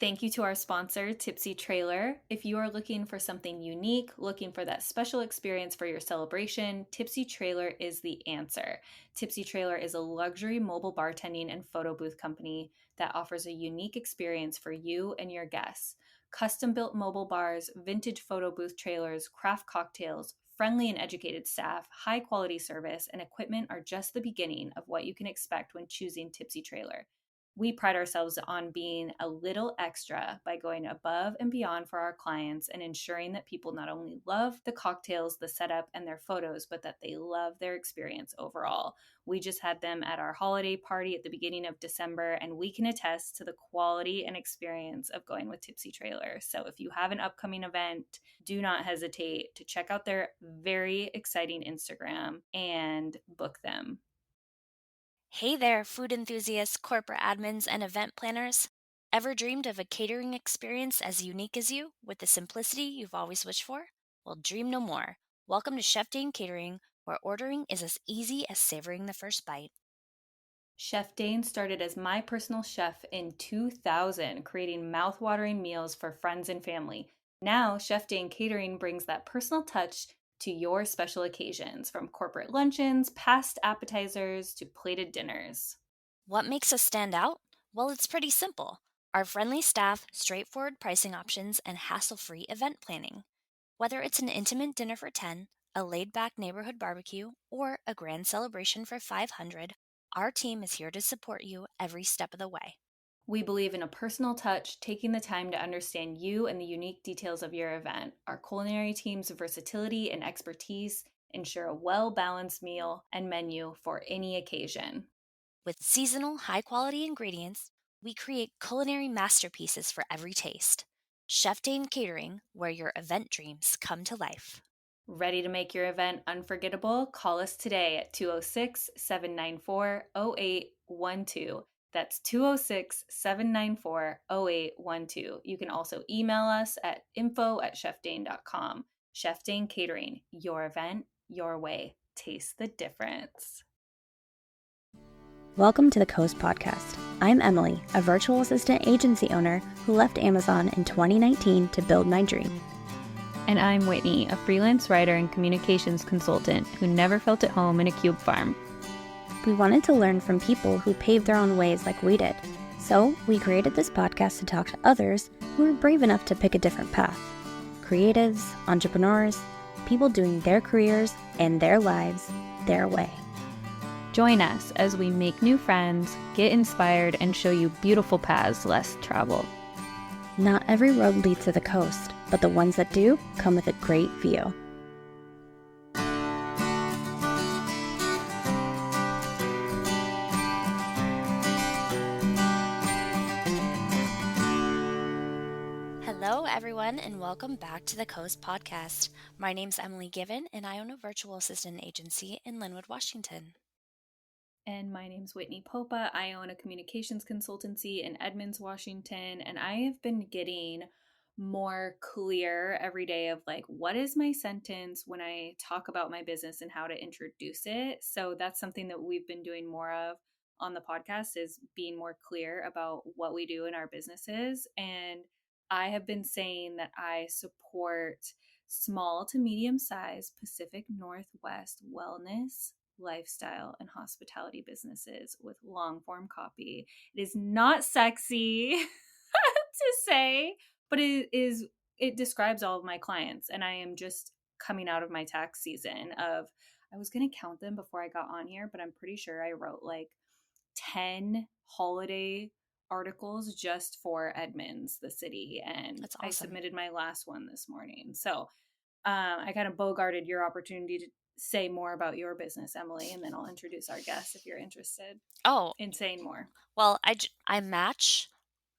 Thank you to our sponsor, Tipsy Trailer. If you are looking for something unique, looking for that special experience for your celebration, Tipsy Trailer is the answer. Tipsy Trailer is a luxury mobile bartending and photo booth company that offers a unique experience for you and your guests. Custom-built mobile bars, vintage photo booth trailers, craft cocktails, friendly and educated staff, high-quality service, and equipment are just the beginning of what you can expect when choosing Tipsy Trailer. We pride ourselves on being a little extra by going above and beyond for our clients and ensuring that people not only love the cocktails, the setup, and their photos, but that they love their experience overall. We just had them at our holiday party at the beginning of December, and we can attest to the quality and experience of going with Tipsy Trailer. So if you have an upcoming event, do not hesitate to check out their very exciting Instagram and book them. Hey there, food enthusiasts, corporate admins, and event planners. Ever dreamed of a catering experience as unique as you, with the simplicity you've always wished for? Well, dream no more. Welcome to Chef Dane Catering, where ordering is as easy as savoring the first bite. Chef Dane started as my personal chef in 2000, creating mouth-watering meals for friends and family. Now, Chef Dane Catering brings that personal touch to your special occasions, from corporate luncheons, past appetizers, to plated dinners. What makes us stand out? Well, it's pretty simple. Our friendly staff, straightforward pricing options, and hassle free event planning. Whether it's an intimate dinner for 10, a laid back neighborhood barbecue, or a grand celebration for 500, our team is here to support you every step of the way. We believe in a personal touch, taking the time to understand you and the unique details of your event. Our culinary team's versatility and expertise ensure a well-balanced meal and menu for any occasion. With seasonal, high quality ingredients, we create culinary masterpieces for every taste. Chef Dane Catering, where your event dreams come to life. Ready to make your event unforgettable? Call us today at 206 794 0812. That's 206 794 0812. You can also email us at info@chefdane.com. Chef Dane Catering, your event, your way. Taste the difference. Welcome to the Coast Podcast. I'm Emily, a virtual assistant agency owner who left Amazon in 2019 to build my dream. And I'm Whitney, a freelance writer and communications consultant who never felt at home in a cube farm. We wanted to learn from people who paved their own ways like we did. So we created this podcast to talk to others who are brave enough to pick a different path. Creatives, entrepreneurs, people doing their careers and their lives their way. Join us as we make new friends, get inspired, and show you beautiful paths less traveled. Not every road leads to the coast, but the ones that do come with a great view. Hello, everyone, and welcome back to the Coast Podcast. My name's Emily Given, and I own a virtual assistant agency in Linwood, Washington. And my name's Whitney Popa. I own a communications consultancy in Edmonds, Washington, and I have been getting more clear every day of like, what is my sentence when I talk about my business and how to introduce it. So that's something that we've been doing more of on the podcast, is being more clear about what we do in our businesses. And I have been saying that I support small to medium sized Pacific Northwest wellness, lifestyle, and hospitality businesses with long form copy. It is not sexy to say, but it describes all of my clients. And I am just coming out of my tax season of, I was going to count them before I got on here, but I'm pretty sure I wrote like 10 holiday articles just for Edmonds, the city. And That's awesome. I submitted my last one this morning. So I kind of bogarted your opportunity to say more about your business, Emily, and then I'll introduce our guests if you're interested in saying more. Well, I match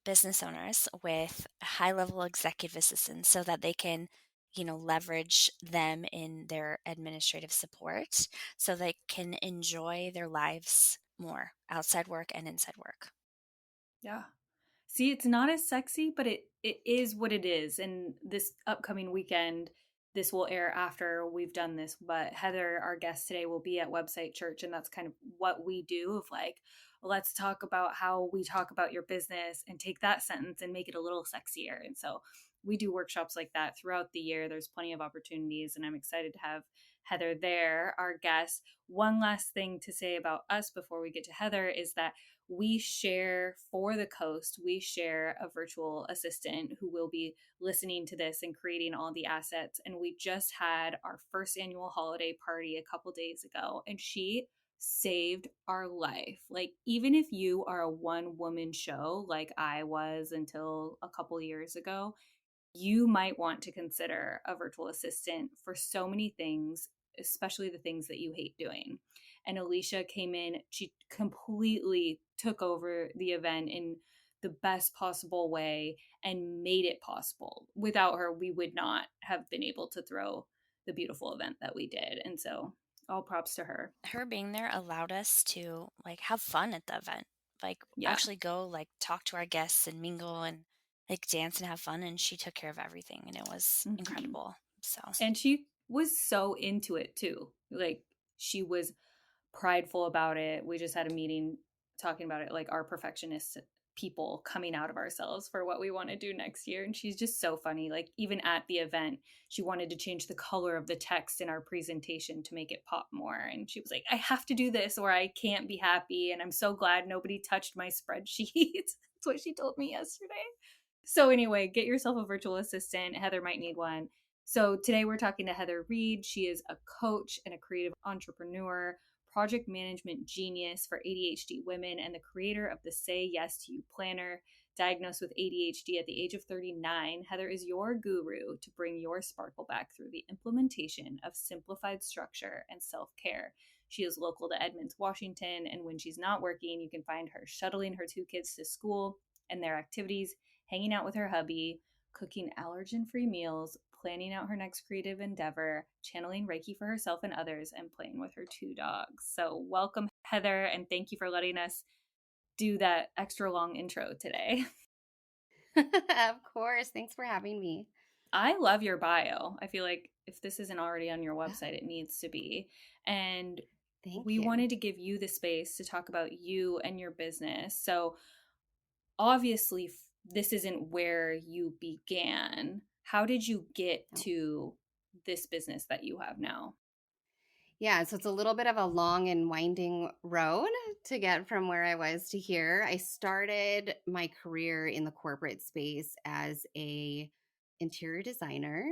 business owners with high-level executive assistants so that they can, leverage them in their administrative support so they can enjoy their lives more outside work and inside work. Yeah. See, it's not as sexy, but it is what it is. And this upcoming weekend this will air after we've done this, but Heather, our guest today, will be at Website Church, and that's kind of what we do of like, let's talk about how we talk about your business and take that sentence and make it a little sexier. And so we do workshops like that throughout the year. There's plenty of opportunities, and I'm excited to have Heather there, our guest. One last thing to say about us before we get to Heather is that we share for the coast, we share a virtual assistant who will be listening to this and creating all the assets. And we just had our first annual holiday party a couple days ago, and she saved our life. Like, even if you are a one woman show like I was until a couple years ago, you might want to consider a virtual assistant for so many things, especially the things that you hate doing. And Alicia came in, she completely took over the event in the best possible way and made it possible. Without her, we would not have been able to throw the beautiful event that we did. And so all props to her. Her being there allowed us to like have fun at the event, like actually go like talk to our guests and mingle and like dance and have fun. And she took care of everything, and it was incredible. So, and she was so into it too. Like, she was prideful about it. We just had a meeting talking about it, like our perfectionist people coming out of ourselves for what we want to do next year. And she's just so funny. Like, even at the event, she wanted to change the color of the text in our presentation to make it pop more. And she was like, I have to do this or I can't be happy. And I'm so glad nobody touched my spreadsheet. That's what she told me yesterday. So anyway, get yourself a virtual assistant. Heather might need one. So today we're talking to Heather Reed. She is a coach and a creative entrepreneur, project management genius for ADHD women, and the creator of the Say Yes to You planner. Diagnosed with ADHD at the age of 39, Heather is your guru to bring your sparkle back through the implementation of simplified structure and self-care. She is local to Edmonds, Washington, and when she's not working, you can find her shuttling her two kids to school and their activities, hanging out with her hubby, cooking allergen-free meals, planning out her next creative endeavor, channeling Reiki for herself and others, and playing with her two dogs. So welcome, Heather, and thank you for letting us do that extra long intro today. Of course. Thanks for having me. I love your bio. I feel like if this isn't already on your website, it needs to be. And we wanted to give you the space to talk about you and your business. So obviously, this isn't where you began. How did you get to this business that you have now? Yeah, so it's a little bit of a long and winding road to get from where I was to here. I started my career in the corporate space as a interior designer.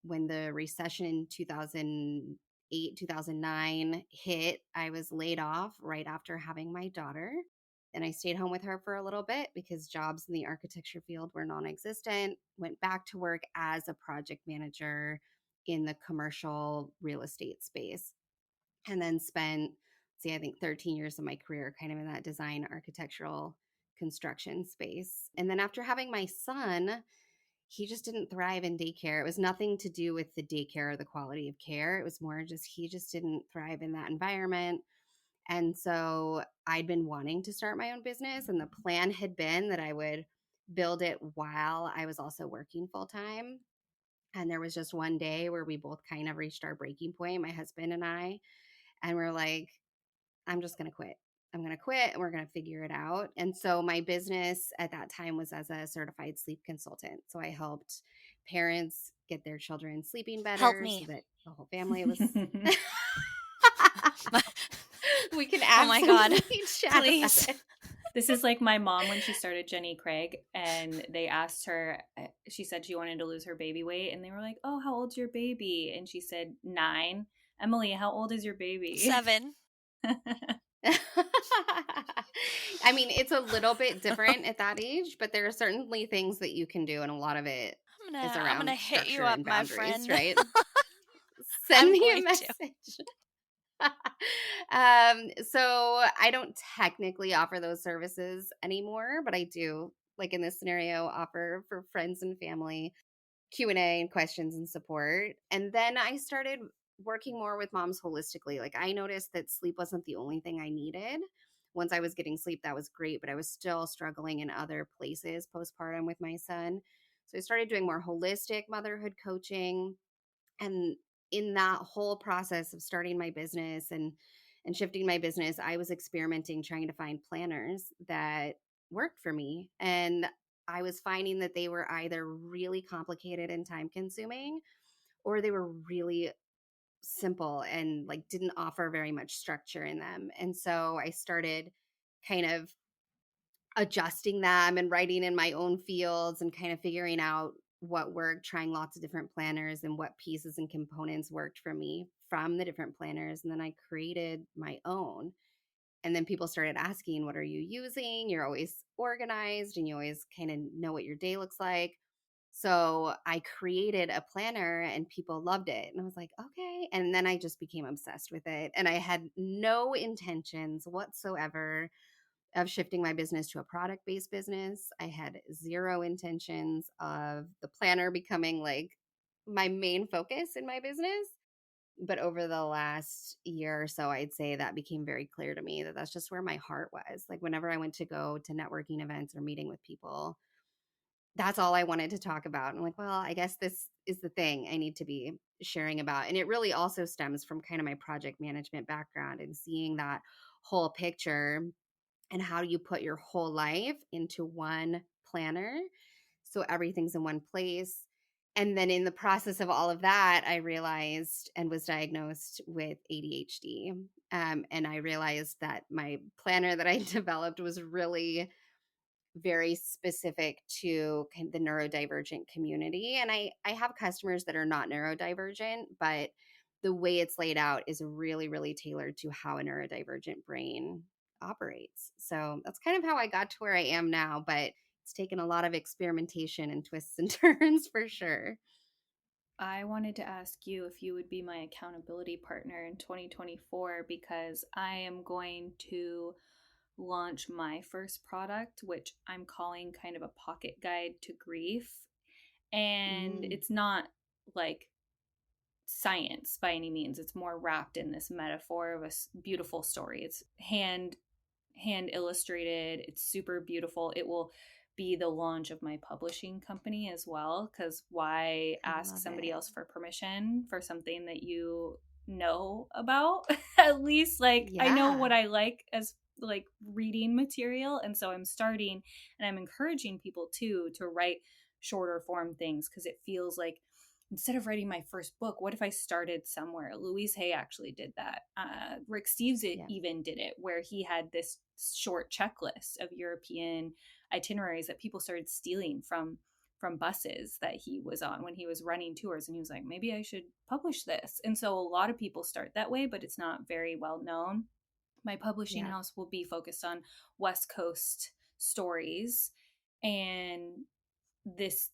When the recession in 2008, 2009 hit, I was laid off right after having my daughter. And I stayed home with her for a little bit because jobs in the architecture field were non-existent. Went back to work as a project manager in the commercial real estate space. And then spent, I think 13 years of my career kind of in that design, architectural, construction space. And then after having my son, he just didn't thrive in daycare. It was nothing to do with the daycare or the quality of care. It was more just he just didn't thrive in that environment. And so I'd been wanting to start my own business, and the plan had been that I would build it while I was also working full time. And there was just one day where we both kind of reached our breaking point, my husband and I, and we're like, I'm just going to quit. I'm going to quit and we're going to figure it out. And so my business at that time was as a certified sleep consultant. So I helped parents get their children sleeping better. Help me. So that the whole family was. We can Oh my God, please. This is like my mom when she started Jenny Craig, and they asked her, she said she wanted to lose her baby weight, and they were like, oh, how old's your baby? And she said 9. Emily, how old is your baby? 7. I mean, it's a little bit different at that age, but there are certainly things that you can do, and a lot of it is around I'm gonna hit you up, my friend. Right? Send me a message. So I don't technically offer those services anymore, but I do, like in this scenario, offer for friends and family Q&A and questions and support. And then I started working more with moms holistically. Like, I noticed that sleep wasn't the only thing I needed. Once I was getting sleep, that was great, but I was still struggling in other places postpartum with my son. So I started doing more holistic motherhood coaching. And in that whole process of starting my business and shifting my business, I was experimenting trying to find planners that worked for me. And I was finding that they were either really complicated and time consuming, or they were really simple and like didn't offer very much structure in them. And so I started kind of adjusting them and writing in my own fields and kind of figuring out what worked, trying lots of different planners and what pieces and components worked for me from the different planners. And then I created my own. And then people started asking, what are you using? You're always organized and you always kind of know what your day looks like. So I created a planner and people loved it. And I was like, okay. And then I just became obsessed with it. And I had no intentions whatsoever of shifting my business to a product based business. I had zero intentions of the planner becoming like my main focus in my business. But over the last year or so, I'd say that became very clear to me that that's just where my heart was. Like whenever I went to go to networking events or meeting with people, that's all I wanted to talk about. I'm like, well, I guess this is the thing I need to be sharing about. And it really also stems from kind of my project management background and seeing that whole picture and how do you put your whole life into one planner so everything's in one place. And then in the process of all of that, I realized and was diagnosed with ADHD. And I realized that my planner that I developed was really very specific to kind of the neurodivergent community. And I have customers that are not neurodivergent, but the way it's laid out is really, really tailored to how a neurodivergent brain operates. So that's kind of how I got to where I am now, but it's taken a lot of experimentation and twists and turns for sure. I wanted to ask you if you would be my accountability partner in 2024 because I am going to launch my first product, which I'm calling kind of a pocket guide to grief. And Mm, it's not like science by any means. It's more wrapped in this metaphor of a beautiful story. It's hand illustrated. It's super beautiful. It will be the launch of my publishing company as well, because why I ask love somebody it. else for permission for something that you know about? At least like I know Yeah. what I like as like reading material, and so I'm starting and I'm encouraging people too to write shorter form things because it feels like instead of writing my first book, what if I started somewhere? Louise Hay actually did that. Rick Steves Yeah. even did it, where he had this short checklist of European itineraries that people started stealing from buses that he was on when he was running tours, and he was like, maybe I should publish this. And so a lot of people start that way, but it's not very well known. My publishing Yeah. house will be focused on West Coast stories, and this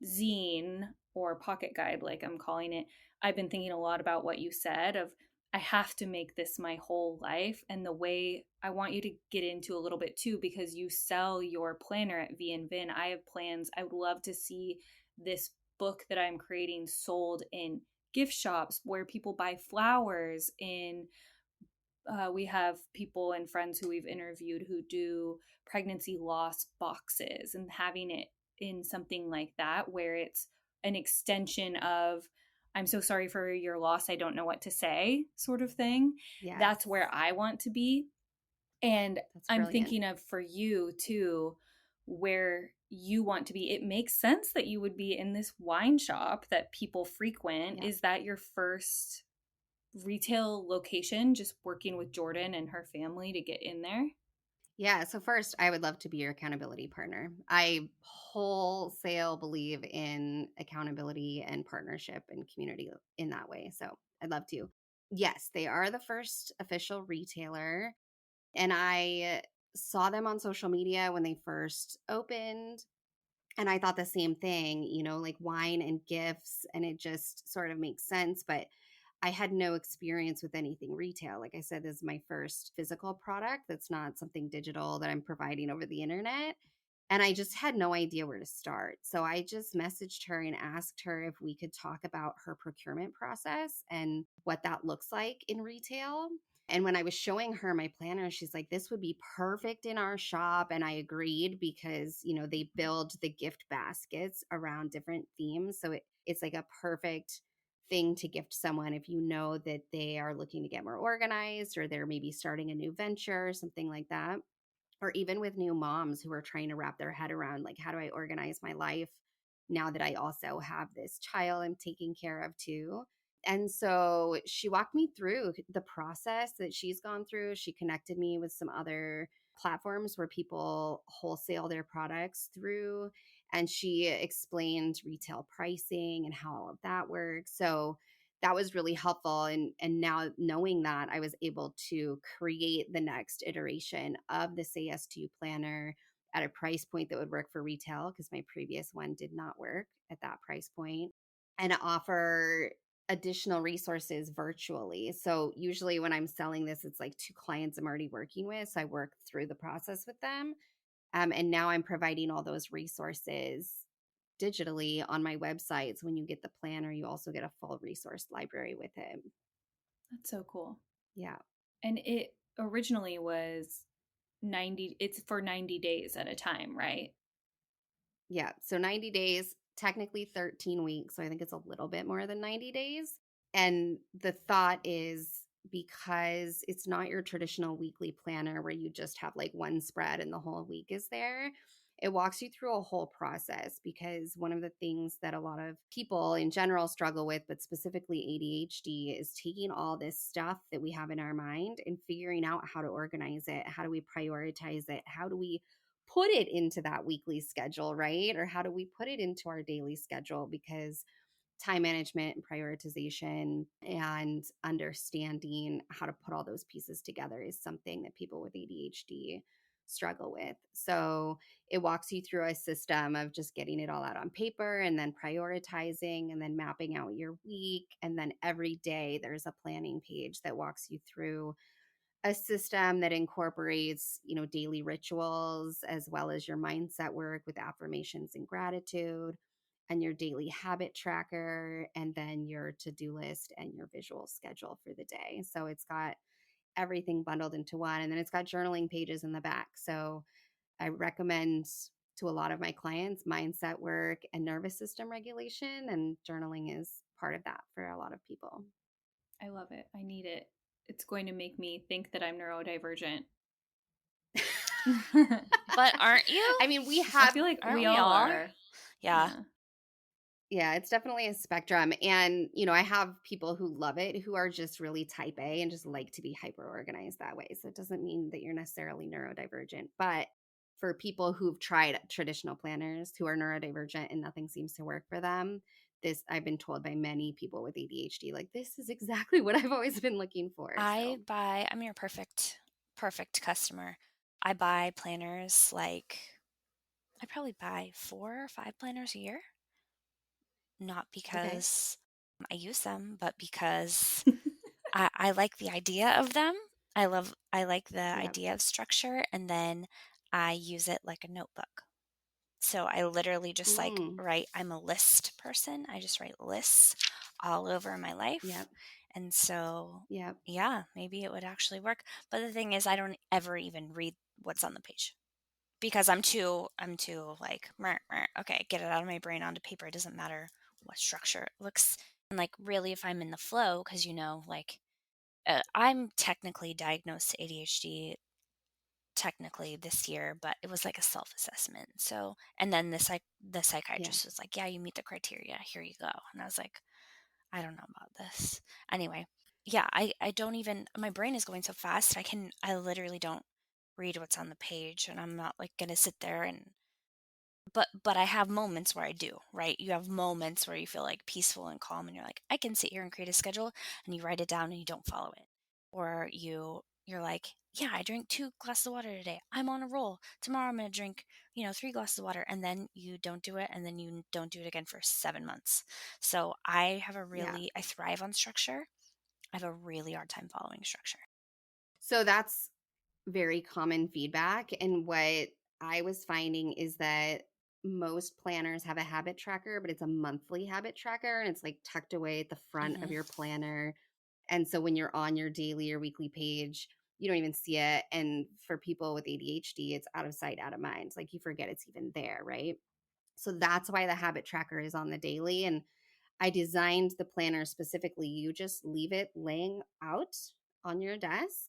zine or pocket guide, like I'm calling it, I've been thinking a lot about what you said of I have to make this my whole life. And the way I want you to get into a little bit too, because you sell your planner at V and Vin. I have plans. I would love to see this book that I'm creating sold in gift shops where people buy flowers in we have people and friends who we've interviewed who do pregnancy loss boxes and having it in something like that where it's an extension of I'm so sorry for your loss, I don't know what to say sort of thing. Yes. That's where I want to be. And That's I'm brilliant. thinking of for you too, where you want to be. It makes sense that you would be in this wine shop that people frequent. Yeah. Is that your first retail location, just working with Jordan and her family to get in there? Yeah. So, first, I would love to be your accountability partner. I wholesale believe in accountability and partnership and community in that way. So, I'd love to. Yes, they are the first official retailer. And I saw them on social media when they first opened. And I thought the same thing, like wine and gifts. And it just sort of makes sense. But I had no experience with anything retail. Like I said, this is my first physical product that's not something digital that I'm providing over the internet. And I just had no idea where to start. So I just messaged her and asked her if we could talk about her procurement process and what that looks like in retail. And when I was showing her my planner, she's like, this would be perfect in our shop. And I agreed because, they build the gift baskets around different themes. So it's like a perfect thing to gift someone if you know that they are looking to get more organized, or they're maybe starting a new venture or something like that. Or even with new moms who are trying to wrap their head around, like, how do I organize my life now that I also have this child I'm taking care of too? And so she walked me through the process that she's gone through. She connected me with some other platforms where people wholesale their products through. And she explained retail pricing and how all of that works. So that was really helpful. And now knowing that, I was able to create the next iteration of the AS2 planner at a price point that would work for retail, because my previous one did not work at that price point, and offer additional resources virtually. So usually when I'm selling this, it's like 2 clients I'm already working with. So I work through the process with them. And now I'm providing all those resources digitally on my website. So when you get the planner, you also get a full resource library with it. That's so cool. Yeah. And it originally was 90, it's for 90 days at a time, right? Yeah. So 90 days, technically 13 weeks. So I think it's a little bit more than 90 days. And the thought is, because it's not your traditional weekly planner where you just have like one spread and the whole week is there, it walks you through a whole process. Because one of the things that a lot of people in general struggle with, but specifically ADHD, is taking all this stuff that we have in our mind and figuring out how to organize it. How do we prioritize it? How do we put it into that weekly schedule, right? Or how do we put it into our daily schedule? Because time management and prioritization and understanding how to put all those pieces together is something that people with ADHD struggle with. So it walks you through a system of just getting it all out on paper, and then prioritizing, and then mapping out your week. And then every day there's a planning page that walks you through a system that incorporates, daily rituals, as well as your mindset work with affirmations and gratitude, and your daily habit tracker, and then your to-do list and your visual schedule for the day. So it's got everything bundled into one, and then it's got journaling pages in the back. So I recommend to a lot of my clients mindset work and nervous system regulation, and journaling is part of that for a lot of people. I love it. I need it. It's going to make me think that I'm neurodivergent. But aren't you? I mean, we I have, feel like Aren't we we all all? are. Yeah. yeah, it's definitely a spectrum. And, I have people who love it, who are just really type A and just like to be hyper organized that way. So it doesn't mean that you're necessarily neurodivergent. But for people who've tried traditional planners who are neurodivergent and nothing seems to work for them, this, I've been told by many people with ADHD, like, this is exactly what I've always been looking for. So, I'm your perfect customer. I buy planners, like, I probably buy 4 or 5 planners a year. Not okay. because I use them, but because I like the idea of them. I like the Yeah. idea of structure, and then I use it like a notebook. So I literally just like Mm, write, I'm a list person. I just write lists all over my life. yep. And so, Yep. yeah, maybe it would actually work. But the thing is, I don't ever even read what's on the page because I'm too like, "Meh, meh, okay, get it out of my brain onto paper. It doesn't matter what structure it looks. And like, really, if I'm in the flow, because, like, I'm technically diagnosed ADHD technically this year, but it was like a self-assessment. So, and then the Yeah. psychiatrist was like, "Yeah, you meet the criteria. Here you go." And I was like, "I don't know about this." Anyway, yeah, I don't even, my brain is going so fast. I literally don't read what's on the page, and I'm not like going to sit there and but I have moments where I do, right? You have moments where you feel like peaceful and calm, and you're like, I can sit here and create a schedule, and you write it down and you don't follow it. Or you're like, yeah, I drank 2 glasses of water today. I'm on a roll. Tomorrow I'm going to drink, 3 glasses of water, and then you don't do it, and then you don't do it again for 7 months. So Yeah. I thrive on structure. I have a really hard time following structure. So that's very common feedback. And what I was finding is that most planners have a habit tracker, but it's a monthly habit tracker, and it's like tucked away at the front of Mhm. your planner. And so when you're on your daily or weekly page, you don't even see it. And for people with ADHD, it's out of sight, out of mind. It's like you forget it's even there, right? So that's why the habit tracker is on the daily. And I designed the planner specifically. You just leave it laying out on your desk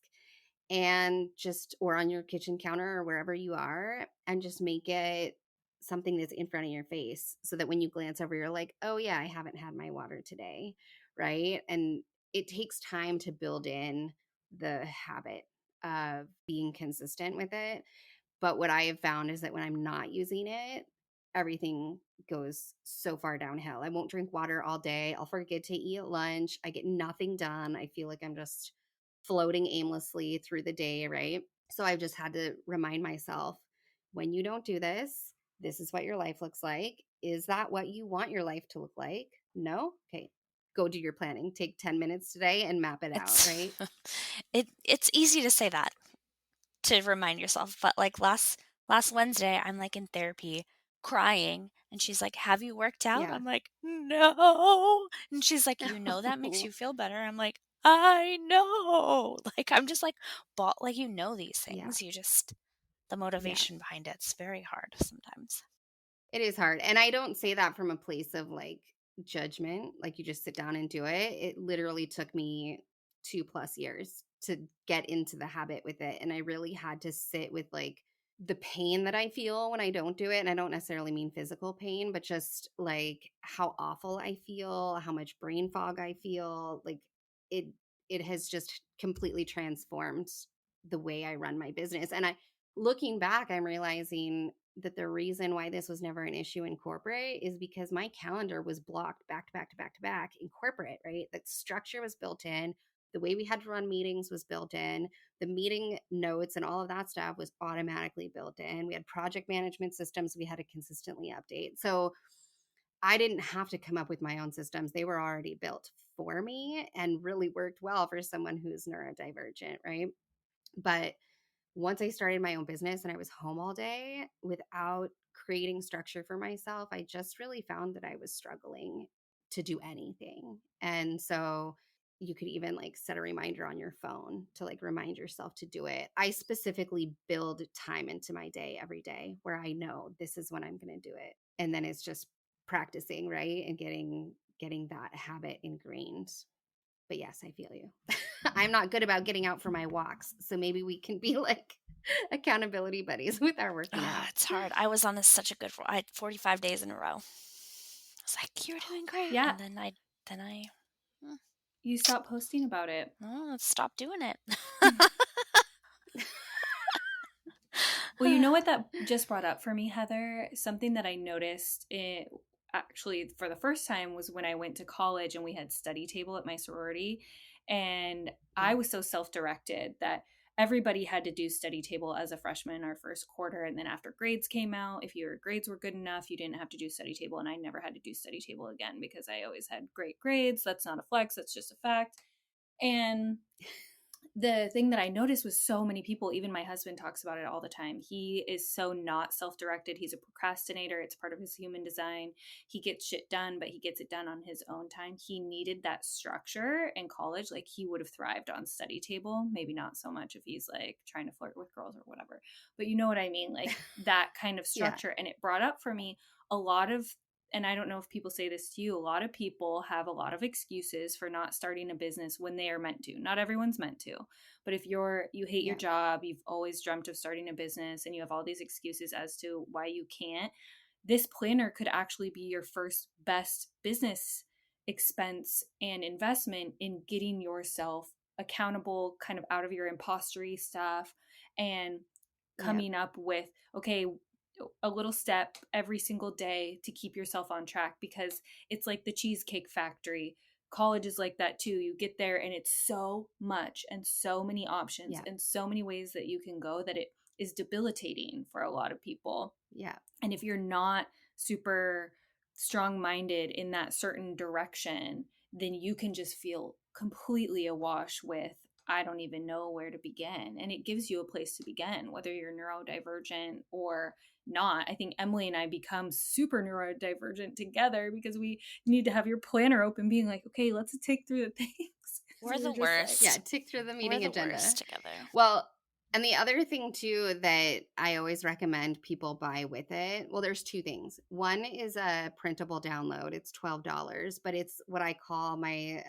and just, or on your kitchen counter or wherever you are, and just make it something that's in front of your face so that when you glance over, you're like, oh yeah, I haven't had my water today. Right. And it takes time to build in the habit of being consistent with it. But what I have found is that when I'm not using it, everything goes so far downhill. I won't drink water all day. I'll forget to eat at lunch. I get nothing done. I feel like I'm just floating aimlessly through the day, right? So I've just had to remind myself, when you don't do this, this is what your life looks like. Is that what you want your life to look like? No? Okay. Go do your planning. Take 10 minutes today and map it out, right? It's easy to say that, to remind yourself, but like last Wednesday, I'm like in therapy crying, and she's like, "Have you worked out?" Yeah. I'm like, "No." And she's like, "That makes you feel better." I'm like, "I know." Like I'm just like, like these Yeah. things. You just the Yeah. motivation behind it's very hard sometimes. It is hard. And I don't say that from a place of like judgment, like you just sit down and do it. It literally took me 2+ years to get into the habit with it. And I really had to sit with like the pain that I feel when I don't do it. And I don't necessarily mean physical pain, but just like how awful I feel, how much brain fog I feel. Like it it has just completely transformed the way I run my business. And looking back, I'm realizing that the reason why this was never an issue in corporate is because my calendar was blocked back to back to back to back in corporate, right? The structure was built in. The way we had to run meetings was built in. The meeting notes and all of that stuff was automatically built in. We had project management systems we had to consistently update. So I didn't have to come up with my own systems. They were already built for me and really worked well for someone who's neurodivergent, right? But once I started my own business and I was home all day without creating structure for myself, I just really found that I was struggling to do anything. And so you could even like set a reminder on your phone to like remind yourself to do it. I specifically build time into my day every day where I know this is when I'm going to do it. And then it's just practicing, right? And getting that habit ingrained. But yes, I feel you. I'm not good about getting out for my walks. So maybe we can be like accountability buddies with our working out. It's hard. I was on this such a good 45 days in a row. I was like, "You're doing great." Yeah. And then I You stopped posting about it. stopped doing it. Well, you know what that just brought up for me, Heather? Something that I noticed actually for the first time was when I went to college and we had study table at my sorority. And I was so self-directed that everybody had to do study table as a freshman our first quarter. And then after grades came out, if your grades were good enough, you didn't have to do study table. And I never had to do study table again because I always had great grades. That's not a flex, that's just a fact. And the thing that I noticed was so many people, even my husband talks about it all the time. He is so not self-directed. He's a procrastinator. It's part of his human design. He gets shit done, but he gets it done on his own time. He needed that structure in college. Like he would have thrived on study table. Maybe not so much if he's like trying to flirt with girls or whatever. But you know what I mean? Like that kind of structure. Yeah. And it brought up for me a lot of, and I don't know if people say this to you, a lot of people have a lot of excuses for not starting a business when they are meant to. Not everyone's meant to. But if you hate your job, you've always dreamt of starting a business, and you have all these excuses as to why you can't, this planner could actually be your first best business expense and investment in getting yourself accountable, kind of out of your impostery stuff, and coming up with, okay, a little step every single day to keep yourself on track, because it's like the Cheesecake Factory. College is like that too. You get there and it's so much and so many options and so many ways that you can go that it is debilitating for a lot of people. Yeah. And if you're not super strong-minded in that certain direction, then you can just feel completely awash with, I don't even know where to begin. And it gives you a place to begin, whether you're neurodivergent or not. I think Emily and I become super neurodivergent together because we need to have your planner open being like, okay, let's tick through the things. We're the worst. Like, tick through the meeting agenda. Worst together. Well, And the other thing too that I always recommend people buy with it, well, there's two things. One is a printable download. It's $12, but it's what I call my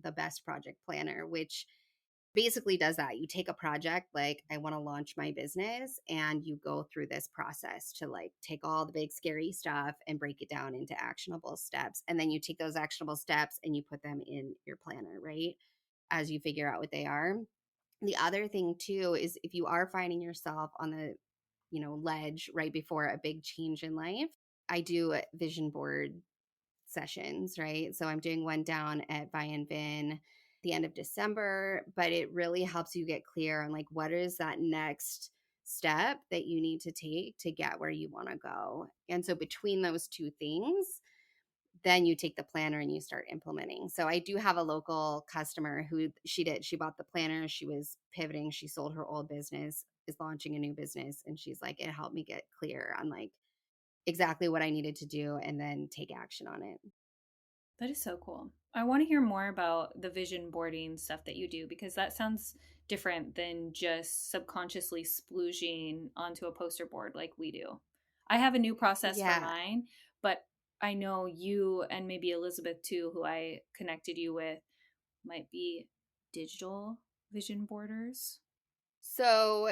the best project planner, which basically does that. You take a project like I want to launch my business and you go through this process to like take all the big scary stuff and break it down into actionable steps. And then you take those actionable steps and you put them in your planner, right? As you figure out what they are. The other thing too is if you are finding yourself on the, ledge right before a big change in life, I do vision board sessions, right? So I'm doing one down at Vi Vin the end of December, but it really helps you get clear on like what is that next step that you need to take to get where you want to go. And so between those two things, then you take the planner and you start implementing. So I do have a local customer who she bought the planner, she was pivoting, she sold her old business, is launching a new business, and she's like, it helped me get clear on like exactly what I needed to do and then take action on it. That is so cool. I want to hear more about the vision boarding stuff that you do because that sounds different than just subconsciously splooging onto a poster board like we do. I have a new process for Yeah. mine, but I know you and maybe Elizabeth too, who I connected you with, might be digital vision boarders. So,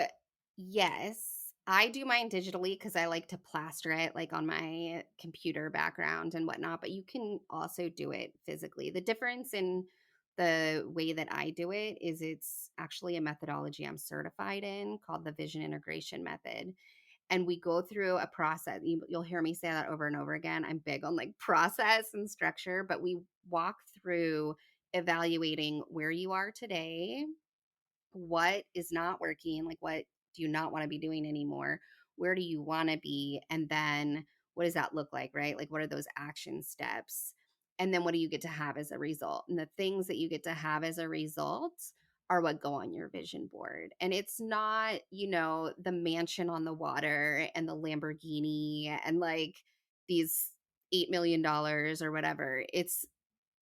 yes, I do mine digitally because I like to plaster it like on my computer background and whatnot, but you can also do it physically. The difference in the way that I do it is it's actually a methodology I'm certified in called the vision integration method. And we go through a process. You'll hear me say that over and over again. I'm big on like process and structure, but we walk through evaluating where you are today, what is not working, like what do you not want to be doing anymore, where do you want to be, and then what does that look like, right? Like what are those action steps, and then what do you get to have as a result, and the things that you get to have as a result are what go on your vision board. And it's not, the mansion on the water and the Lamborghini and like these $8 million or whatever. It's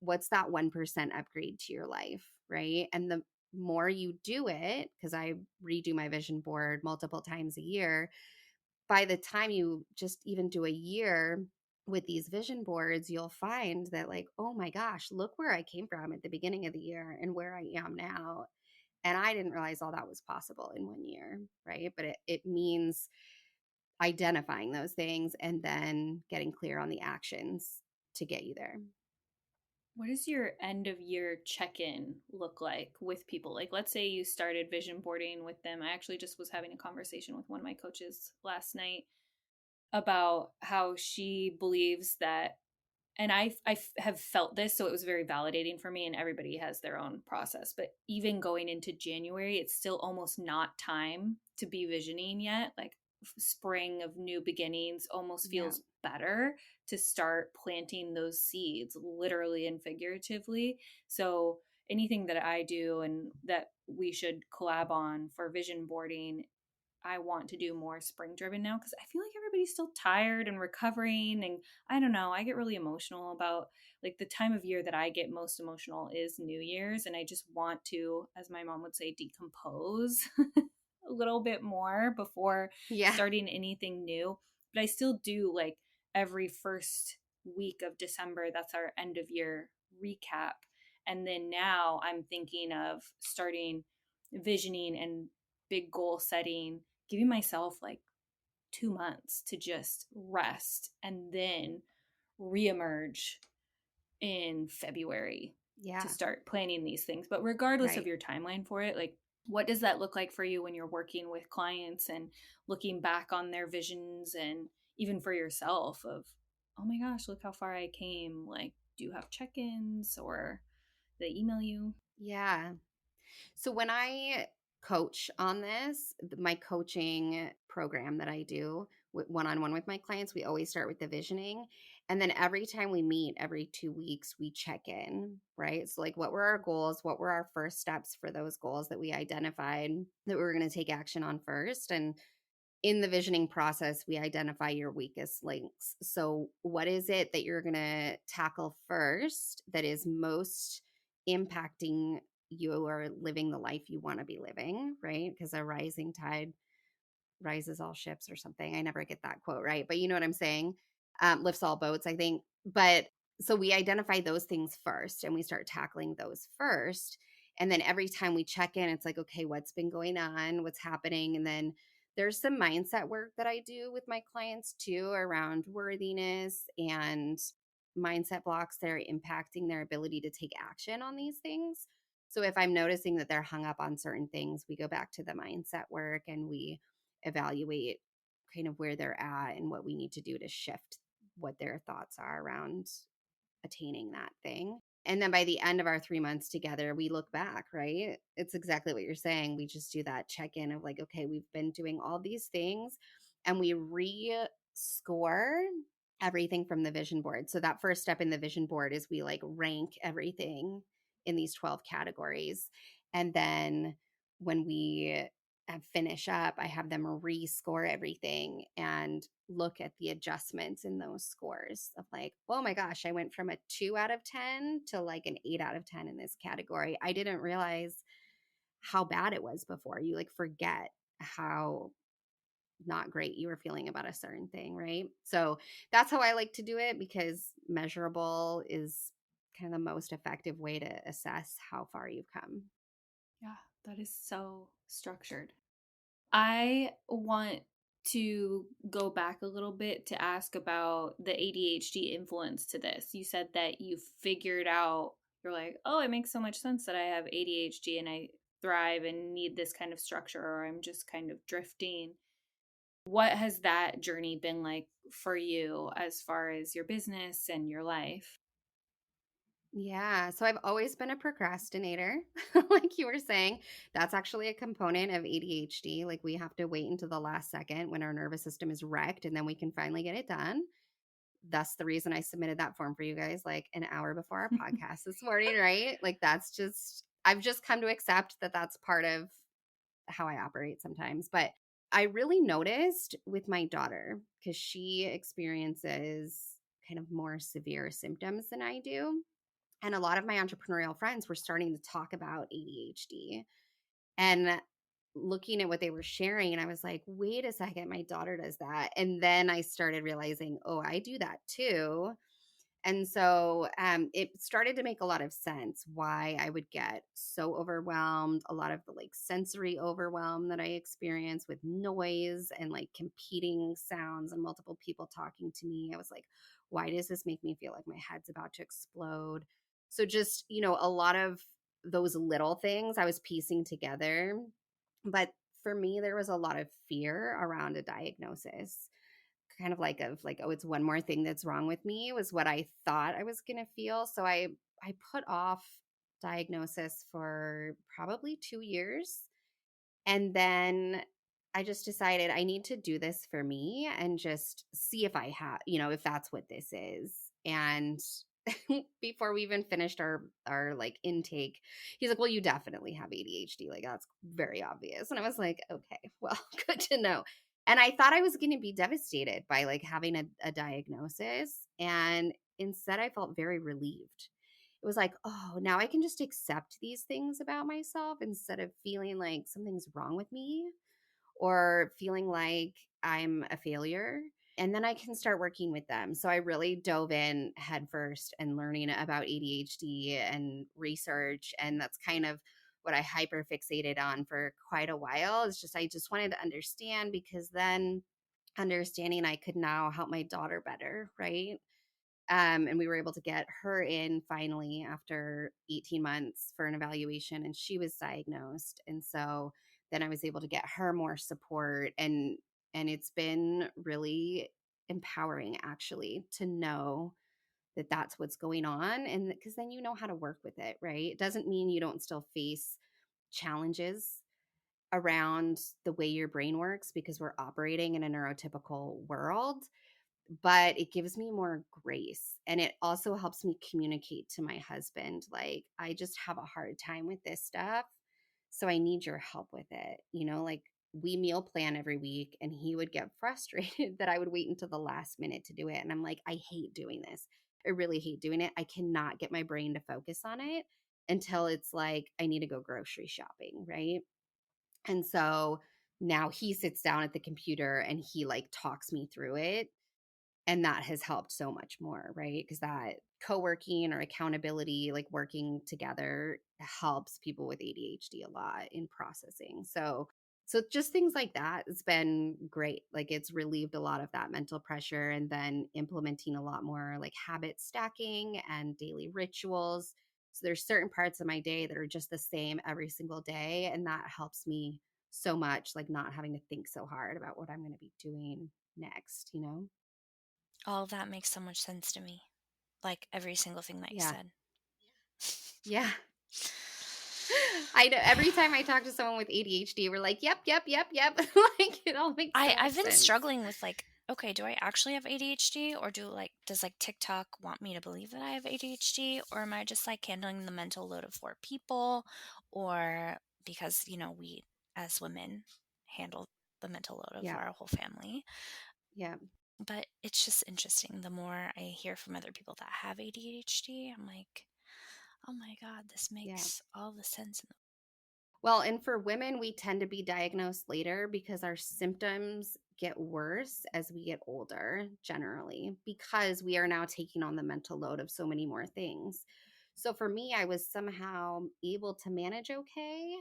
what's that 1% upgrade to your life, right? And the more you do it, because I redo my vision board multiple times a year, by the time you just even do a year with these vision boards, you'll find that, like, oh my gosh, look where I came from at the beginning of the year and where I am now. And I didn't realize all that was possible in 1 year, right? But it means identifying those things and then getting clear on the actions to get you there. What does your end of year check in look like with people? Like, let's say you started vision boarding with them. I actually just was having a conversation with one of my coaches last night about how she believes that, and I have felt this, so it was very validating for me, and everybody has their own process. But even going into January, it's still almost not time to be visioning yet. Like, spring of new beginnings almost Yeah. feels better to start planting those seeds, literally and figuratively. So anything that I do and that we should collab on for vision boarding, I want to do more spring driven now because I feel like everybody's still tired and recovering. And I don't know, I get really emotional about like the time of year that I get most emotional is New Year's. And I just want to, as my mom would say, decompose a little bit more before Yeah. starting anything new. But I still do like every first week of December, that's our end of year recap. And then now I'm thinking of starting visioning and big goal setting, giving myself like 2 months to just rest and then reemerge in February Yeah. to start planning these things. But regardless of Right. your timeline for it, like what does that look like for you when you're working with clients and looking back on their visions, and even for yourself of, oh my gosh, look how far I came. Like, do you have check-ins or they email you? Yeah. So when I coach on this, my coaching program that I do one on one with my clients, we always start with the visioning. And then every time we meet, every 2 weeks, we check in, right? So, like, what were our goals? What were our first steps for those goals that we identified that we were going to take action on first? And in the visioning process, we identify your weakest links. So, what is it that you're going to tackle first that is most impacting you are living the life you want to be living, right? Because a rising tide rises all ships or something. I never get that quote right, but you know what I'm saying? Lifts all boats, I think. But so we identify those things first and we start tackling those first. And then every time we check in, it's like, okay, what's been going on? What's happening? And then there's some mindset work that I do with my clients too around worthiness and mindset blocks that are impacting their ability to take action on these things. So if I'm noticing that they're hung up on certain things, we go back to the mindset work and we evaluate kind of where they're at and what we need to do to shift what their thoughts are around attaining that thing. And then by the end of our 3 months together, we look back, right? It's exactly what you're saying. We just do that check in of like, okay, we've been doing all these things and we re-score everything from the vision board. So that first step in the vision board is we like rank everything in these 12 categories. And then when we finish up, I have them rescore everything and look at the adjustments in those scores of like, oh my gosh, I went from a 2 out of 10 to like an 8 out of 10 in this category. I didn't realize how bad it was before. You like forget how not great you were feeling about a certain thing, right? So that's how I like to do it because measurable is kind of the most effective way to assess how far you've come. Yeah, that is so structured. I want to go back a little bit to ask about the ADHD influence to this. You said that you figured out, you're like, oh, it makes so much sense that I have ADHD and I thrive and need this kind of structure, or I'm just kind of drifting. What has that journey been like for you as far as your business and your life? Yeah. So I've always been a procrastinator, like you were saying. That's actually a component of ADHD. Like we have to wait until the last second when our nervous system is wrecked and then we can finally get it done. That's the reason I submitted that form for you guys like an hour before our podcast this morning, right? Like that's just, I've just come to accept that that's part of how I operate sometimes. But I really noticed with my daughter because she experiences kind of more severe symptoms than I do. And a lot of my entrepreneurial friends were starting to talk about ADHD and looking at what they were sharing. And I was like, wait a second, my daughter does that. And then I started realizing, oh, I do that too. And so it started to make a lot of sense why I would get so overwhelmed, a lot of the like sensory overwhelm that I experience with noise and like competing sounds and multiple people talking to me. I was like, why does this make me feel like my head's about to explode? So just, a lot of those little things I was piecing together. But for me, there was a lot of fear around a diagnosis kind of like oh it's one more thing that's wrong with me was what I thought I was going to feel. So I put off diagnosis for probably 2 years, and then I just decided I need to do this for me and just see if I have, if that's what this is. And before we even finished our like intake, he's like, well, you definitely have ADHD, like that's very obvious. And I was like, okay, well, good to know. And I thought I was going to be devastated by like having a diagnosis, and instead I felt very relieved. It was like, oh, now I can just accept these things about myself instead of feeling like something's wrong with me or feeling like I'm a failure. And then I can start working with them. So I really dove in headfirst and learning about ADHD and research. And that's kind of what I hyper fixated on for quite a while. It's just, I just wanted to understand because then understanding I could now help my daughter better, right? And we were able to get her in finally after 18 months for an evaluation, and she was diagnosed. And so then I was able to get her more support, and it's been really empowering actually to know that that's what's going on, and because then you know how to work with it, right? It doesn't mean you don't still face challenges around the way your brain works because we're operating in a neurotypical world, but it gives me more grace. And it also helps me communicate to my husband, like, I just have a hard time with this stuff. So I need your help with it. Like we meal plan every week, and he would get frustrated that I would wait until the last minute to do it. And I'm like, I hate doing this. I really hate doing it. I cannot get my brain to focus on it. until it's like, I need to go grocery shopping, right? And so now he sits down at the computer and he like talks me through it. And that has helped so much more, right? Because that co-working or accountability, like working together, helps people with ADHD a lot in processing. So just things like that, it's been great. Like it's relieved a lot of that mental pressure, and then implementing a lot more like habit stacking and daily rituals. So there's certain parts of my day that are just the same every single day, and that helps me so much, like not having to think so hard about what I'm going to be doing next, you know? All of that makes so much sense to me. Like every single thing that you Yeah. said. Yeah. I know every time I talk to someone with ADHD, we're like, yep, yep, yep, yep. Like it all makes so much I've been sense. struggling with like, okay, do I actually have ADHD, or does like TikTok want me to believe that I have ADHD, or am I just like handling the mental load of 4 people, or because we as women handle the mental load of Yeah. our whole family. Yeah. But it's just interesting. The more I hear from other people that have ADHD, I'm like, oh my God, this Yeah. makes all the sense in the Well, and for women, we tend to be diagnosed later because our symptoms get worse as we get older, generally, because we are now taking on the mental load of so many more things. So for me, I was somehow able to manage okay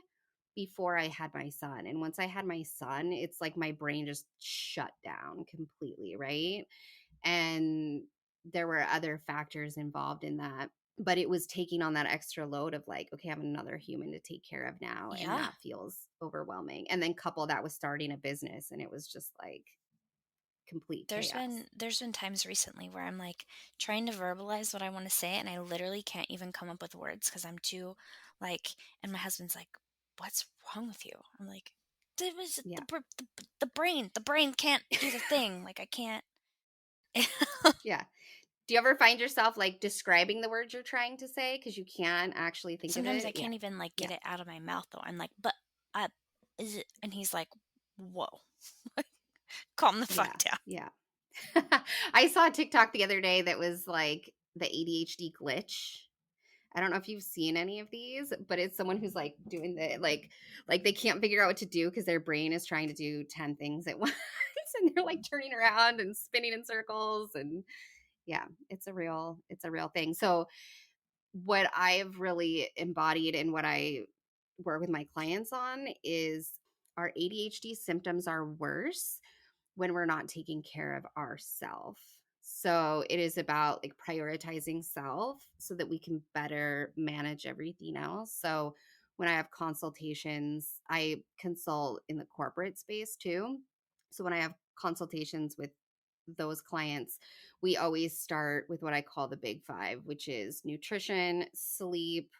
before I had my son. And once I had my son, it's like my brain just shut down completely, right? And there were other factors involved in that, but it was taking on that extra load of like, okay, I have another human to take care of now, and Yeah. that feels overwhelming. And then couple that with starting a business, and it was just like complete There's chaos. been there's been times recently where I'm like trying to verbalize what I want to say, and I literally can't even come up with words because I'm too like, and my husband's like, "What's wrong with you?" I'm like, "It was Yeah. the brain can't do the thing. Like I can't." Yeah. Do you ever find yourself like describing the words you're trying to say because you can't actually think of Sometimes I it? Yeah. can't even like Yeah. get it out of my mouth though. I'm like, "But is it?" And he's like, "Whoa, calm the fuck Yeah. down." Yeah. I saw a TikTok the other day that was like the ADHD glitch. I don't know if you've seen any of these, but it's someone who's like doing the like they can't figure out what to do because their brain is trying to do 10 things at once, and they're like turning around and spinning in circles. And yeah, it's a real thing. So what I've really embodied and what I work with my clients on is our ADHD symptoms are worse when we're not taking care of ourself. So it is about like prioritizing self so that we can better manage everything else. So when I have consultations, I consult in the corporate space too. So when I have consultations with those clients, we always start with what I call the big five, which is nutrition, sleep,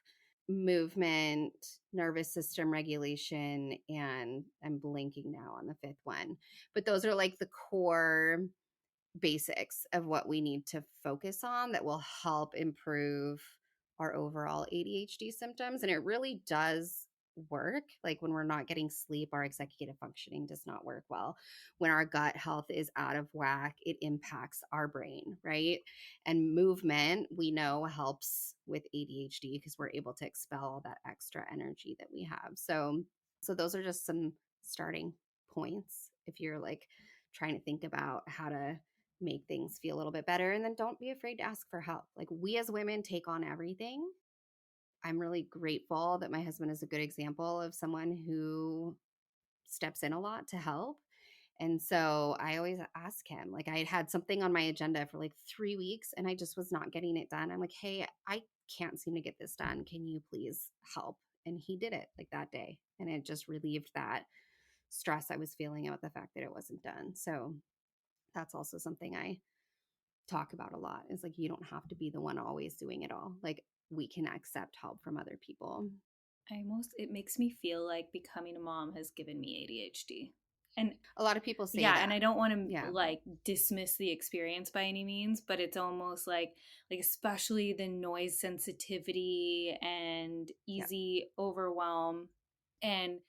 movement, nervous system regulation, and I'm blanking now on the fifth one. But those are like the core basics of what we need to focus on that will help improve our overall ADHD symptoms. And it really does work. Like when we're not getting sleep, our executive functioning does not work well. When our gut health is out of whack, it impacts our brain, right? And movement, we know, helps with ADHD because we're able to expel all that extra energy that we have. So those are just some starting points if you're like trying to think about how to make things feel a little bit better. And then don't be afraid to ask for help. Like we as women take on everything. I'm really grateful that my husband is a good example of someone who steps in a lot to help. And so I always ask him, like I had something on my agenda for like 3 weeks and I just was not getting it done. I'm like, hey, I can't seem to get this done. Can you please help? And he did it like that day. And it just relieved that stress I was feeling about the fact that it wasn't done. So that's also something I talk about a lot, is like you don't have to be the one always doing it all. Like we can accept help from other people. It makes me feel like becoming a mom has given me ADHD. And A lot of people say yeah, and that. I don't want to Yeah. like dismiss the experience by any means, but it's almost like especially the noise sensitivity and Yep. easy overwhelm. And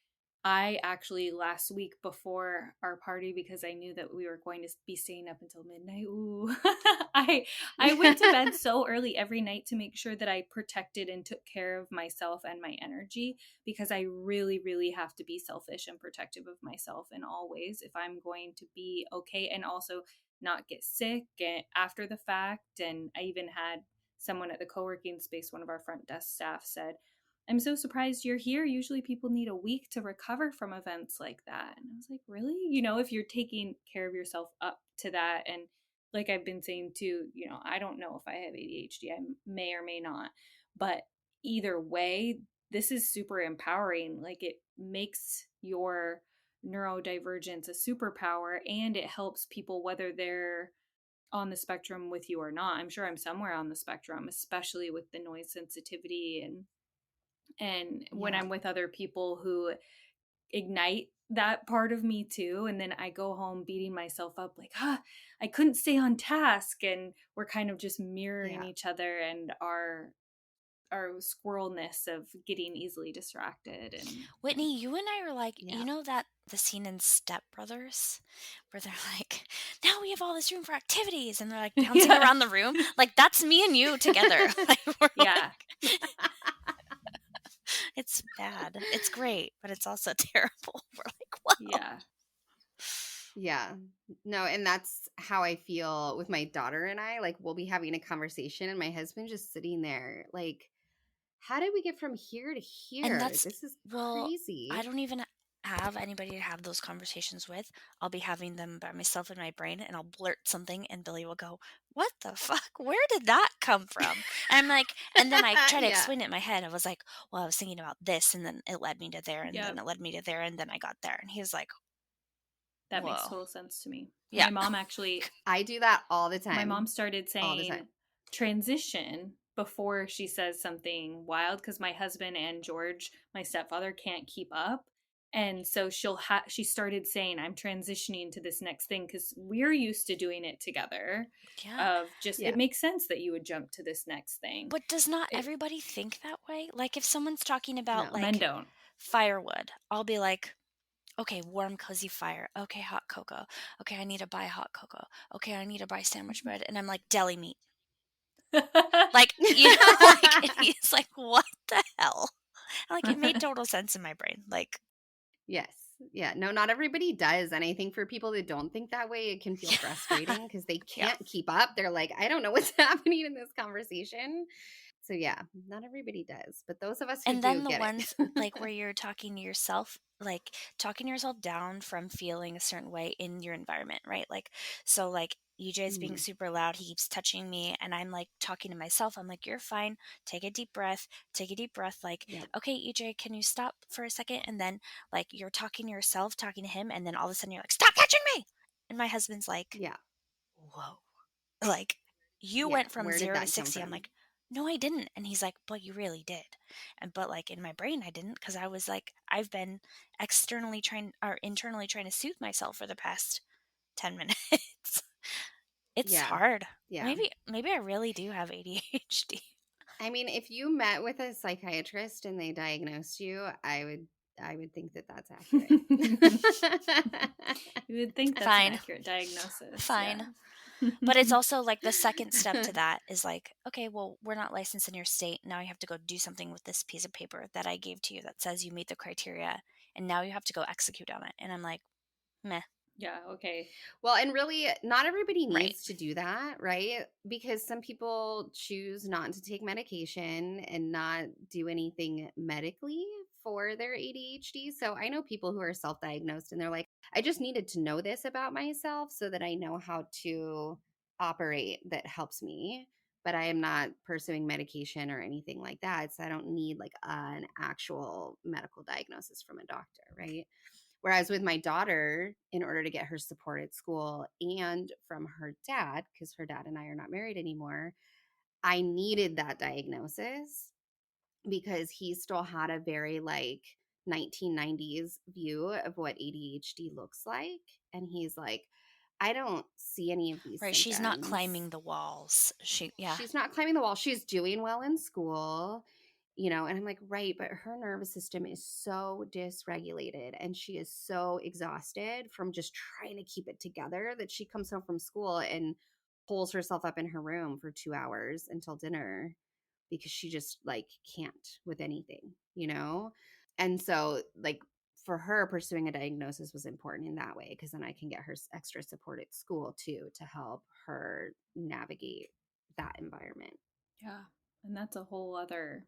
I actually last week before our party, because I knew that we were going to be staying up until midnight. Ooh, I I went to bed so early every night to make sure that I protected and took care of myself and my energy, because I really, really have to be selfish and protective of myself in all ways if I'm going to be okay and also not get sick after the fact. And I even had someone at the co-working space, one of our front desk staff said, I'm so surprised you're here. Usually people need a week to recover from events like that. And I was like, really? If you're taking care of yourself up to that. And like I've been saying too, I don't know if I have ADHD. I may or may not. But either way, this is super empowering. Like, it makes your neurodivergence a superpower, and it helps people whether they're on the spectrum with you or not. I'm sure I'm somewhere on the spectrum, especially with the noise sensitivity, and when Yeah. I'm with other people who ignite that part of me too, and then I go home beating myself up like, I couldn't stay on task, and we're kind of just mirroring Yeah. each other and our squirrelness of getting easily distracted. And Whitney, you and I are like, Yeah. that the scene in Step Brothers where they're like, now we have all this room for activities, and they're like bouncing yeah, around the room. Like, that's me and you together. Like, we're yeah, it's bad. It's great, but it's also terrible. We're like, whoa. yeah. Yeah. No, and that's how I feel with my daughter and I. Like, we'll be having a conversation and my husband just sitting there like, how did we get from here to And here? that's, This is well, I crazy. don't even have anybody to have those conversations with. I'll be having them by myself in my brain, and I'll blurt something, and Billy will go, what the fuck? Where did that come from? And I'm like, and then I try to Yeah. explain it in my head. I was like, well, I was thinking about this, and then it led me to there, and Yep. then it led me to there, and then I got there. And he was like, That makes whoa. total sense to me. Yeah. My mom actually, I do that all the time. my mom started all the saying time. transition before she says something wild, because my husband and George, my stepfather, can't keep up. And so she started saying, I'm transitioning to this next thing, because we're used to doing it together. Yeah. Of just, Yeah. it makes sense that you would jump to this next thing. But does not everybody think that way? Like, if someone's talking about, No. Men like, don't. firewood, I'll be like, okay, warm, cozy fire. Okay, hot cocoa. Okay, I need to buy hot cocoa. Okay, I need to buy sandwich bread. And I'm like, deli meat. Like, like, and he's like, what the hell? Like, it made total sense in my brain. Like, Yes. Yeah. No, not everybody does. And I think for people that don't think that way, it can feel frustrating because they Yeah. can't keep up. They're like, I don't know what's happening in this conversation. So yeah, not everybody does. But those of us who and do then the get ones it. like where you're talking to yourself, like talking yourself down from feeling a certain way in your environment, right? Like, so like EJ's being Mm, super loud, he keeps touching me, and I'm like talking to myself. I'm like, you're fine. Take a deep breath. Take a deep breath. Like, yeah. okay, EJ, can you stop for a second? And then like you're talking to yourself, talking to him, and then all of a sudden you're like, stop touching me. And my husband's like, Yeah. whoa. Like, you Yeah. went from Where did 0 to that come 60. I'm from? like, no, I didn't. And he's like, but you really did. And but like in my brain, I didn't, because I was like, I've been internally trying to soothe myself for the past 10 minutes. It's Yeah. hard. Yeah. Maybe I really do have ADHD. I mean, if you met with a psychiatrist and they diagnosed you, I would think that that's accurate. You would think that's an Fine. accurate diagnosis. Fine. Yeah. But it's also like the second step to that is like, okay, well, we're not licensed in your state. Now you have to go do something with this piece of paper that I gave to you that says you meet the criteria, and now you have to go execute on it. And I'm like, meh. Yeah, okay. Well, and really, not everybody Right. needs to do that, right? Because some people choose not to take medication and not do anything medically for their ADHD. So I know people who are self diagnosed and they're like, I just needed to know this about myself so that I know how to operate that helps me. But I am not pursuing medication or anything like that. So I don't need like an actual medical diagnosis from a doctor, right? Whereas with my daughter, in order to get her support at school and from her dad, because her dad and I are not married anymore, I needed that diagnosis because he still had a very like 1990s view of what ADHD looks like. And he's like, I don't see any of these Right. symptoms. She's not climbing the walls. Yeah. She's not climbing the wall. She's doing well in school. and I'm like, right, but her nervous system is so dysregulated and she is so exhausted from just trying to keep it together that she comes home from school and pulls herself up in her room for 2 hours until dinner because she just like can't with anything. And so like for her, pursuing a diagnosis was important in that way because then I can get her extra support at school too to help her navigate that environment. Yeah. And that's a whole other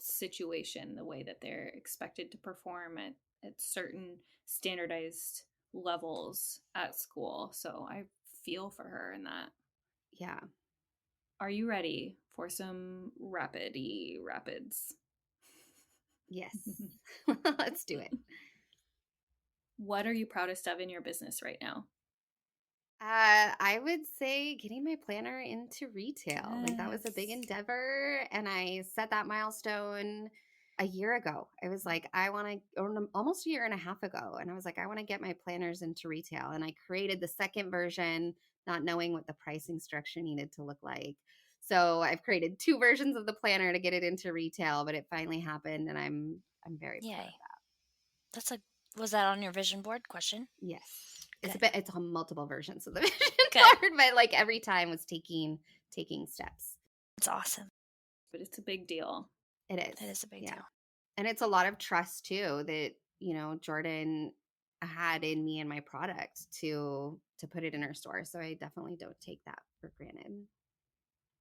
situation, the way that they're expected to perform at certain standardized levels at school. So I feel for her in that. Yeah. Are you ready for some rapids? Yes. Let's do it. What are you proudest of in your business right now? I would say getting my planner into retail. Like that was a big Yes. endeavor. And I set that milestone a year ago. I was like, or almost a year and a half ago. And I was like, I want to get my planners into retail. And I created the second version, not knowing what the pricing structure needed to look like. So I've created 2 versions of the planner to get it into retail, but it finally happened. And I'm very proud of that. Was that on your vision board question? Yes. Good. It's on multiple versions of the vision Good. board, but like every time was taking steps. It's awesome. But it's a big deal. It is. It is a big deal. And it's a lot of trust too that, Jordan had in me and my product to put it in her store. So I definitely don't take that for granted.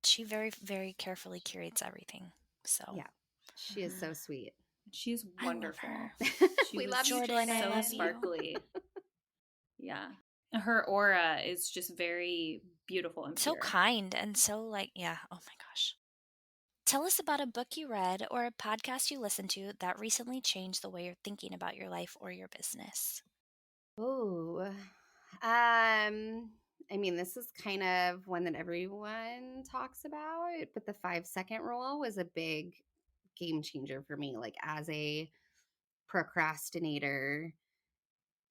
She very, very carefully curates everything. So yeah, she is so sweet. She's wonderful. We love you, Jordan. I So love sparkly. Yeah. Her aura is just very beautiful and so pure. kind and so oh my gosh. Tell us about a book you read or a podcast you listened to that recently changed the way you're thinking about your life or your business. Oh, I mean, this is kind of one that everyone talks about, but the 5-second rule was a big game changer for me. Like as a procrastinator,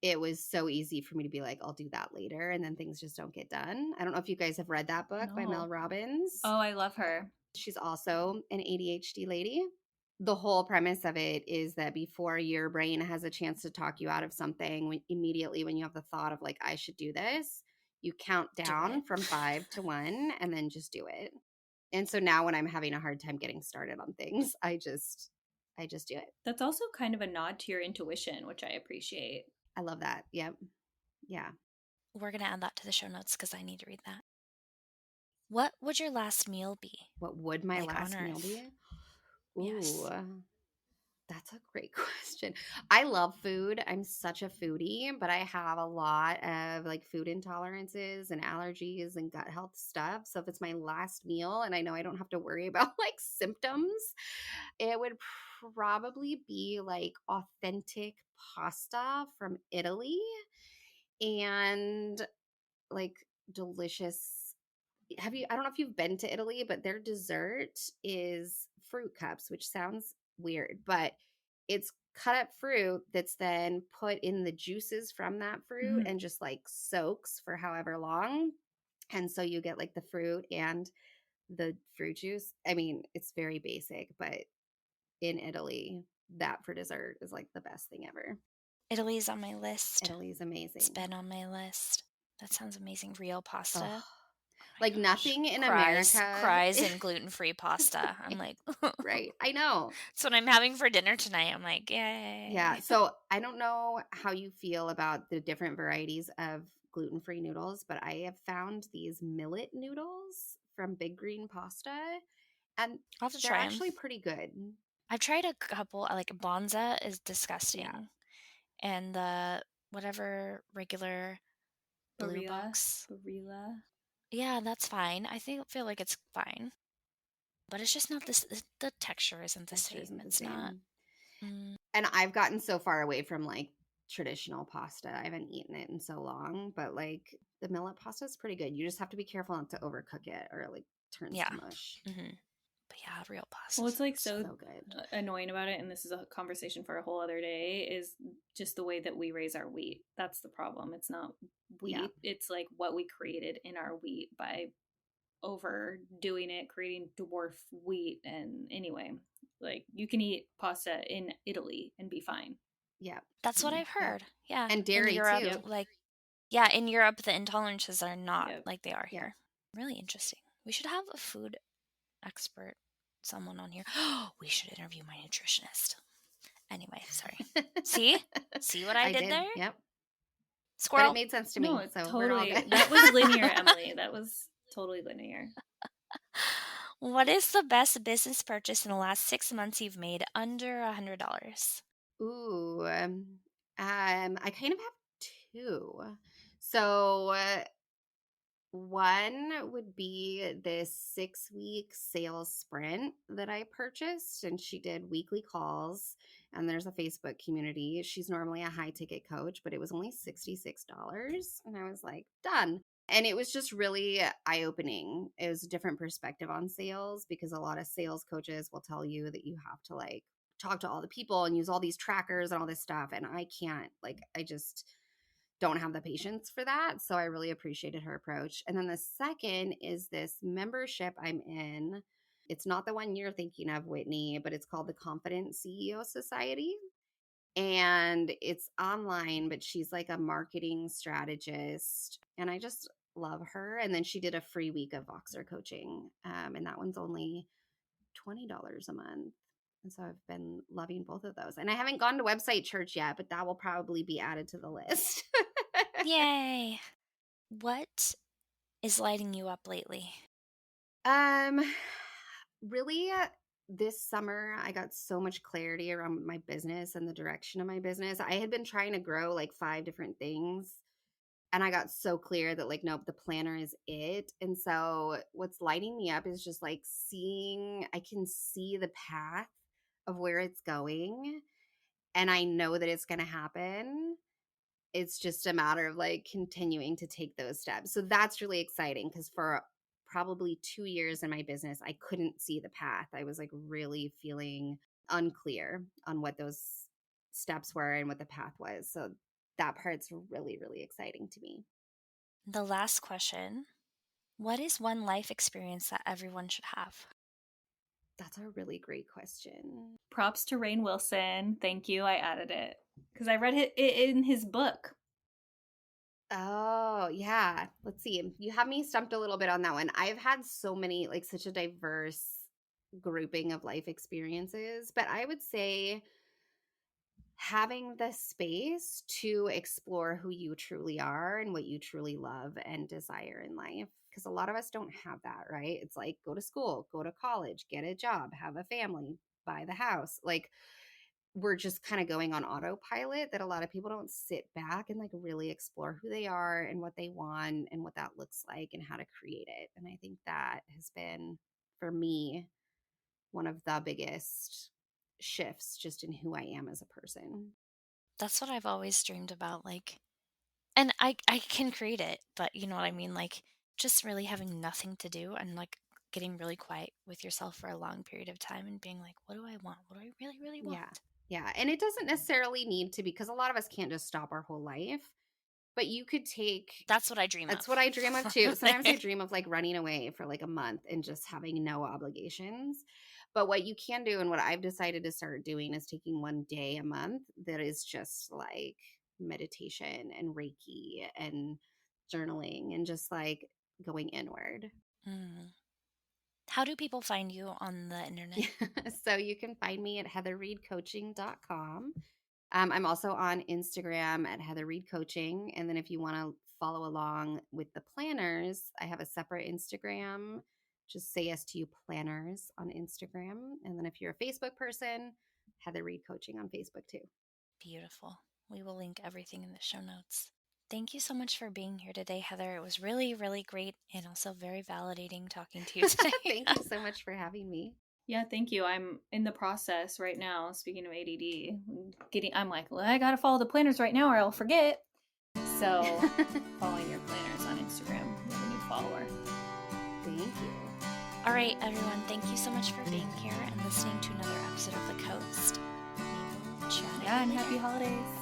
it was so easy for me to be like, I'll do that later. And then things just don't get done. I don't know if you guys have read that book by Mel Robbins. Oh, I love her. She's also an ADHD lady. The whole premise of it is that before your brain has a chance to talk you out of something, immediately when you have the thought of like, I should do this, you count down from 5 to 1 and then just do it. And so now when I'm having a hard time getting started on things, I just do it. That's also kind of a nod to your intuition, which I appreciate. I love that. Yep. Yeah. We're going to add that to the show notes because I need to read that. What would your last meal be? What would my last meal be? Ooh, yes. That's a great question. I love food. I'm such a foodie, but I have a lot of like food intolerances and allergies and gut health stuff. So if it's my last meal and I know I don't have to worry about like symptoms, it would probably be like authentic pasta from Italy and like delicious. I don't know if you've been to Italy, but their dessert is fruit cups, which sounds weird, but it's cut up fruit that's then put in the juices from that fruit and just like soaks for however long. And so you get like the fruit and the fruit juice. I mean, it's very basic, but in Italy, that for dessert is like the best thing ever. Italy's on my list. Italy's amazing. It's been on my list. That sounds amazing. Real pasta. Oh, like gosh. Nothing in America. Cries in gluten-free pasta. I'm like, right. I know. So when I'm having for dinner tonight, I'm like, yay. Yeah. So I don't know how you feel about the different varieties of gluten-free noodles, but I have found these millet noodles from Big Green Pasta, and I'll have to they're try actually them. pretty good. I've tried a couple. Like Bonza is disgusting, and the whatever regular blue box. Barilla. Yeah, that's fine. Feel like it's fine, but it's just not this. The texture isn't the same. It's not. And I've gotten so far away from like traditional pasta. I haven't eaten it in so long, but like the millet pasta is pretty good. You just have to be careful not to overcook it or it like turns to mush. Mm-hmm. But yeah, real pasta. Well, it's like so good. Annoying about it, and this is a conversation for a whole other day, is just the way that we raise our wheat. That's the problem. It's not wheat. Yeah. It's like what we created in our wheat by overdoing it, creating dwarf wheat. And anyway, Like you can eat pasta in Italy and be fine. Yeah. That's what I've heard. Yeah. And dairy in Europe, too. in Europe, the intolerances are not like they are Yeah. here. Really interesting. We should have a food expert, someone on here. We should interview my nutritionist. Anyway, sorry. See what I did there? Yep. Squirrel. But it made sense to No, me. it So totally. we're all good. That was linear, Emily. That was totally linear. What is the best business purchase in the last 6 months you've made under $100? Ooh, I kind of have two. So one would be this 6-week sales sprint that I purchased, and she did weekly calls. And there's a Facebook community. She's normally a high ticket coach, but it was only $66. And I was like, done. And it was just really eye opening. It was a different perspective on sales because a lot of sales coaches will tell you that you have to like talk to all the people and use all these trackers and all this stuff. And I can't, like, I just don't have the patience for that. So I really appreciated her approach. And then the second is this membership I'm in. It's not the one you're thinking of, Whitney, but it's called the Confident CEO Society. And it's online, but she's like a marketing strategist. And I just love her. And then she did a free week of Voxer coaching. And that one's only $20 a month. And so I've been loving both of those. And I haven't gone to website church yet, but that will probably be added to the list. Yay. What is lighting you up lately? Really, this summer, I got so much clarity around my business and the direction of my business. I had been trying to grow like 5 different things. And I got so clear that like, nope, the planner is it. And so what's lighting me up is just like I can see the path of where it's going. And I know that it's going to happen. It's just a matter of like continuing to take those steps. So that's really exciting because for probably 2 years in my business, I couldn't see the path. I was like really feeling unclear on what those steps were and what the path was. So that part's really, really exciting to me. The last question. What is one life experience that everyone should have? That's a really great question. Props to Rainn Wilson. Thank you. I added it because I read it in his book. Oh, yeah. Let's see. You have me stumped a little bit on that one. I've had so many, like such a diverse grouping of life experiences, but I would say having the space to explore who you truly are and what you truly love and desire in life. Because a lot of us don't have that, right? It's like go to school, go to college, get a job, have a family, buy the house. Like we're just kind of going on autopilot that a lot of people don't sit back and like really explore who they are and what they want and what that looks like and how to create it. And I think that has been, for me, one of the biggest shifts just in who I am as a person. That's what I've always dreamed about, like, and I can create it, but you know what I mean? Like, just really having nothing to do and like getting really quiet with yourself for a long period of time and being like, what do I want? What do I really, really want? Yeah. And it doesn't necessarily need to be, because a lot of us can't just stop our whole life, but you could take. That's what I dream of. That's what I dream of too. Sometimes I dream of like running away for like a month and just having no obligations. But what you can do and what I've decided to start doing is taking one day a month that is just like meditation and Reiki and journaling and just like going inward. How do people find you on the internet? So you can find me at heatherreedcoaching.com. I'm also on Instagram at Heather Reed Coaching. And then if you want to follow along with the planners, I have a separate Instagram. Just say yes to you planners on Instagram. And then if you're a Facebook person, Heather Reed Coaching on Facebook too. Beautiful. We will link everything in the show notes. Thank you so much for being here today, Heather. It was really, really great and also very validating talking to you today. Thank you so much for having me. Yeah, thank you. I'm in the process right now, speaking of ADD, I'm like, well, I got to follow the planners right now or I'll forget. So following your planners on Instagram, you have a new follower. Thank you. All right, everyone. Thank you so much for being here and listening to another episode of The Coast. We will chat again Yeah, and later. happy holidays.